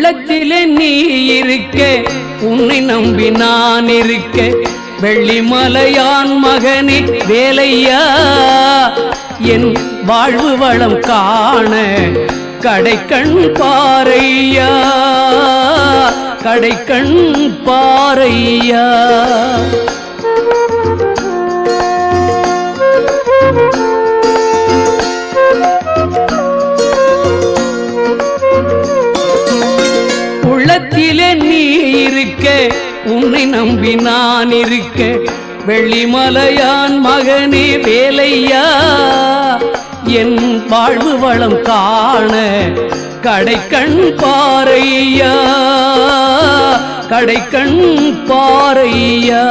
உள்ளத்திலே நீ இருக்க உன்னை நம்பி நான் இருக்க வெள்ளிமலையான் மகனே வேலையா என் வாழ்வு வளம் காண கடைக்கண் பாரையா கடைக்கண் பாரையா. உள்ளத்திலே நீ இருக்க உன்னை நம்பி நான் இருக்க வெள்ளிமலையான் மகனே வேலையா என் வாழ்வு வளம் காண கடைக்கண் பாரையா கடைக்கண் பாரையா.